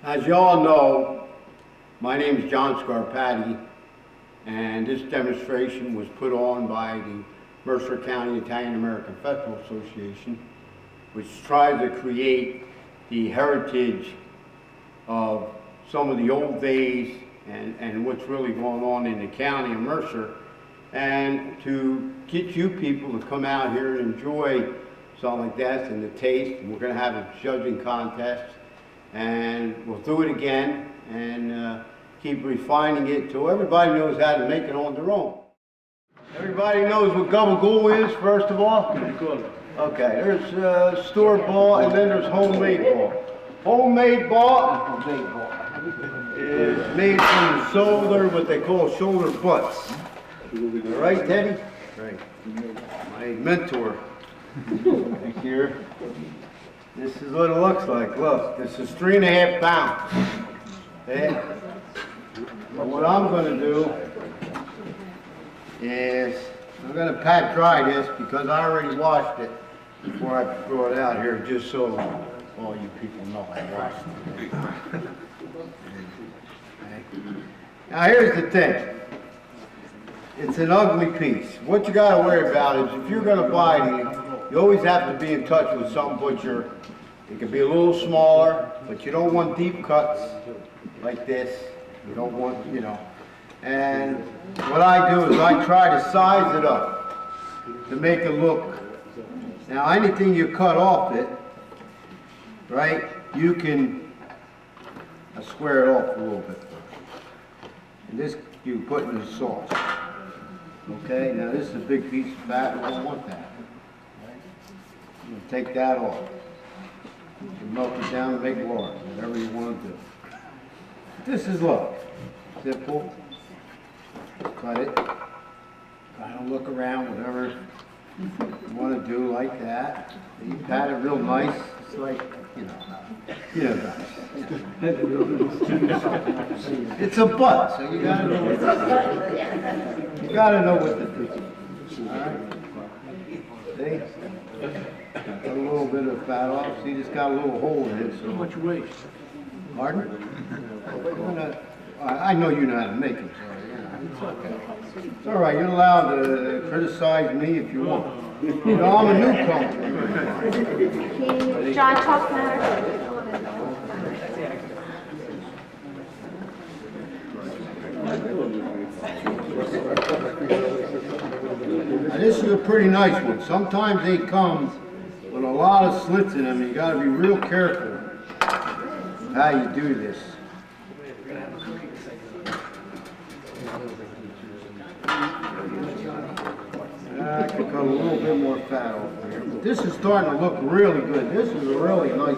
As you all know, my name is John Scarpati, and this demonstration was put on by the Mercer County Italian American Festival Association, which tries to create the heritage of some of the old days and what's really going on in the county of Mercer, and to get you people to come out here and enjoy something like that and the taste. And we're going to have a judging contest, and we'll do it again and keep refining it till everybody knows how to make it on their own. Everybody knows what gabagool is, first of all? Okay, there's store-bought and then there's homemade ball. Homemade ball is made from the shoulder, what they call shoulder butts. All right, Teddy? Right. My mentor. Thank you. This is what it looks like. Look, this is 3.5 pounds. Okay? But what I'm going to do is I'm going to pat dry this because I already washed it before I throw it out here, just so all you people know I washed it. Okay. Now here's the thing. It's an ugly piece. What you got to worry about is if you're going to buy these, you always have to be in touch with some butcher. It can be a little smaller, but you don't want deep cuts like this. You don't want, you know. And what I do is I try to size it up to make it look. Now anything you cut off it, right, you can square it off a little bit. And this you put in the sauce. Okay, now this is a big piece of fat, we don't want that. I'm going to take that off. You can melt it down and make lard, whatever you want to do. This is, look, simple. Cut it. Kind of look around, whatever you want to do, like that. You pat it real nice. It's like, guys. It's a butt, so you gotta know what to do. You gotta know what to do. All right. See? Got a little bit of fat off. See, it's got a little hole in it. So how much weight? Pardon? I know you know how to make them, so okay. It's all right. You're allowed to criticize me if you want. You know, I'm a newcomer. Can John talk now? Now, this is a pretty nice one. Sometimes they come with a lot of slits in them. You got to be real careful how you do this. I can cut a little bit more fat off here. But this is starting to look really good. This is a really nice.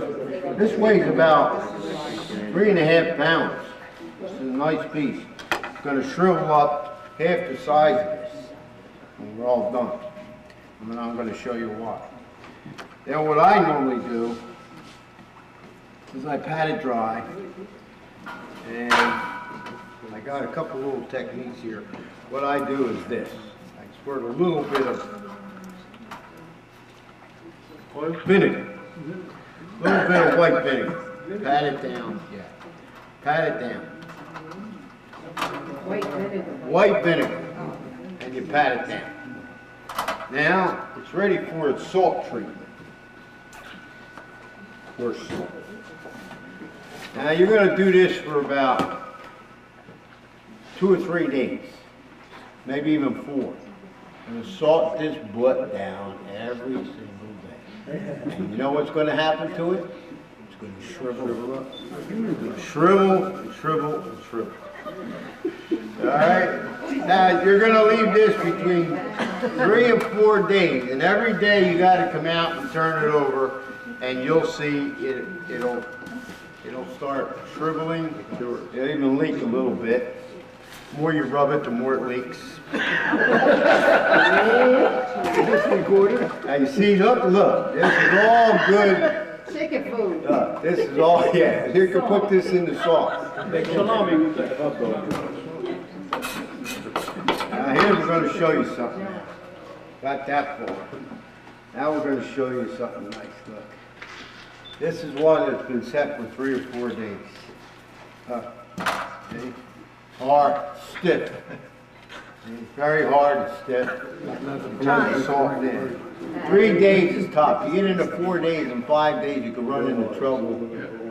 This weighs about 3.5 pounds. This is a nice piece. It's going to shrivel up half the size of this when we're all done. And then I'm going to show you why. Now what I normally do is I pat it dry, and I got a couple little techniques here. What I do is this. I squirt a little bit of vinegar. A little bit of white vinegar. Pat it down. Yeah. Pat it down. White vinegar. White vinegar. And you pat it down. Now, it's ready for its salt treatment. Coarse salt. Now, you're going to do this for about 2 or 3 days. Maybe even 4. You're going to salt this butt down every single day. And you know what's going to happen to it? It's going to shrivel up. Shrivel, and shrivel, and shrivel. All right? Now, you're going to leave this between 3 and 4 days. And every day you got to come out and turn it over, and you'll see it'll start shriveling. It'll even leak a little bit. The more you rub it, the more it leaks. Now you see, look, this is all good. Chicken food. This is all, yeah. You can put this in the sauce. Now here we're going to show you something. Got that far. Now we're going to show you something nice. Look. This is one that's been set for 3 or 4 days. See? Hard, stiff. See? Very hard and stiff. Not soft in. 3 days is tough. You get into 4 days and 5 days, you can run into trouble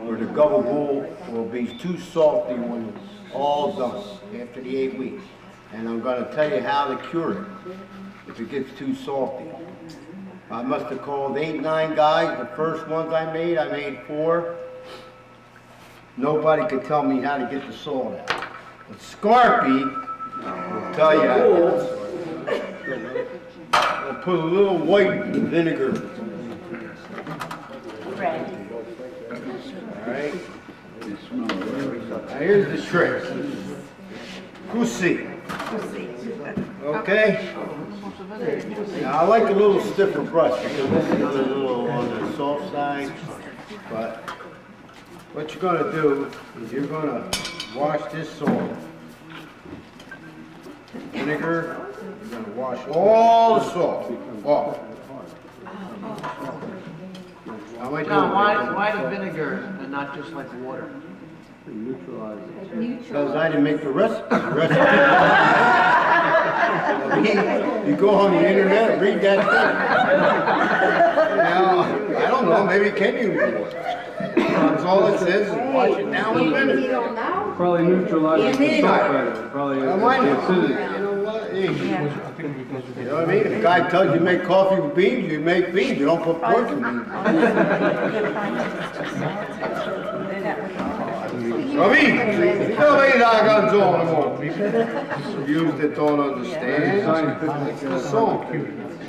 where the gobble bull will be too salty when it's all done after the 8 weeks. And I'm going to tell you how to cure it if it gets too salty. I must have called 8, 9 guys. The first ones I made 4. Nobody could tell me how to get the salt out. But Scarpy will tell you how. I'll put a little white vinegar. Red. All right. Now here's the trick. Goosey. Okay. Now I like a little stiffer brush because this is a little on the soft side. But what you're going to do is you're going to wash this salt. Vinegar. You're going to wash all the salt off. How am I doing? John, why the vinegar and not just like water? Because I didn't make the recipe. You go on the internet, read that thing. Now, I don't know, maybe it can use water. That's all it says, is wash it down with You vinegar. don't know? Probably neutralizes the salt better. Probably I might the know. acidity. You know what? Hey, you know what I mean? If a guy tells you make coffee with beans, you make beans. You don't put pork in beans. Ravi, you know me doggone song anymore. People use that don't understand. It's the song.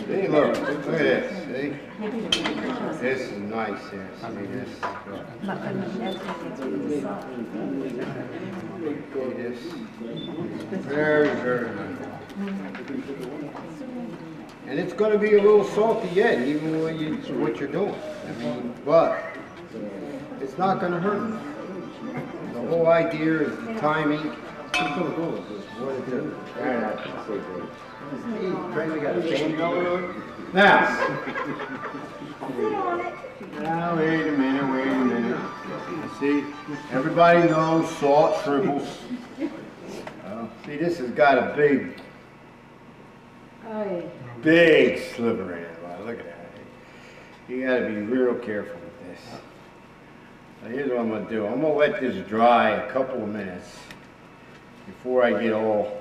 See, look at this. See? This is nice here. See this? See this? Very, very nice. And it's going to be a little salty yet, even when what you're doing. I mean, but it's not going to hurt. The whole idea is the timing. What it is. Crazy got a fan going on. Now, wait a minute. See, everybody knows salt shrivels. See, this has got a big sliver in it. Wow, look at that. You got to be real careful with this. Now here's what I'm going to do. I'm going to let this dry a couple of minutes before I get all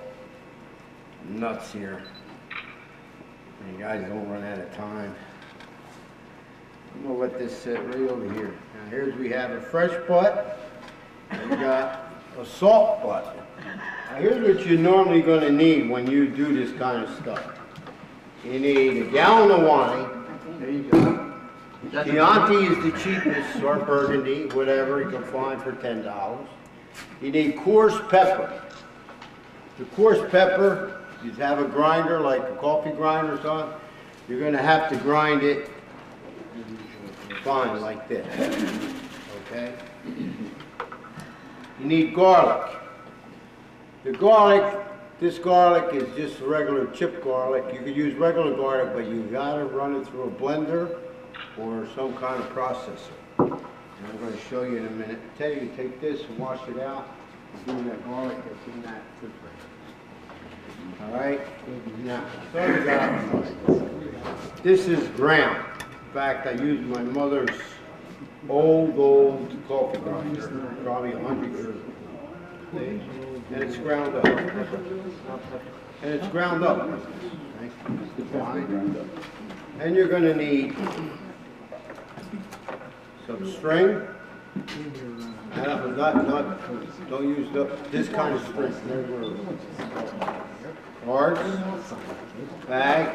nuts here. And you guys don't run out of time. I'm going to let this sit right over here. Now here's we have a fresh butt. And we got a salt butt. Now here's what you're normally going to need when you do this kind of stuff. You need a gallon of wine. There you go. Chianti is the cheapest, or Burgundy, whatever you can find for $10. You need coarse pepper. The coarse pepper, you have a grinder like a coffee grinder or something, you're going to have to grind it fine like this. Okay? You need garlic. This garlic is just regular chip garlic. You could use regular garlic, but you gotta run it through a blender or some kind of processor. And I'm going to show you in a minute. I tell you, take this and wash it out. Do that garlic that's in that refrigerator. All right. Now, so we got this is ground. In fact, I used my mother's old coffee grinder, probably 100 years ago. See? And it's ground up. And it's ground up. Okay? And you're going to need some string. Don't use this kind of string. Cards, bag,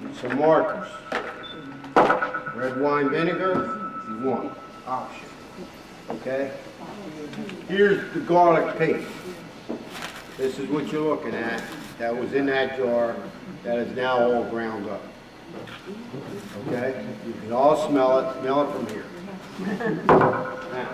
and some markers. Red wine vinegar, if you want, option. Okay? Here's the garlic paste. This is what you're looking at. That was in that jar. That is now all ground up. Okay? You can all smell it. Smell it from here. Now,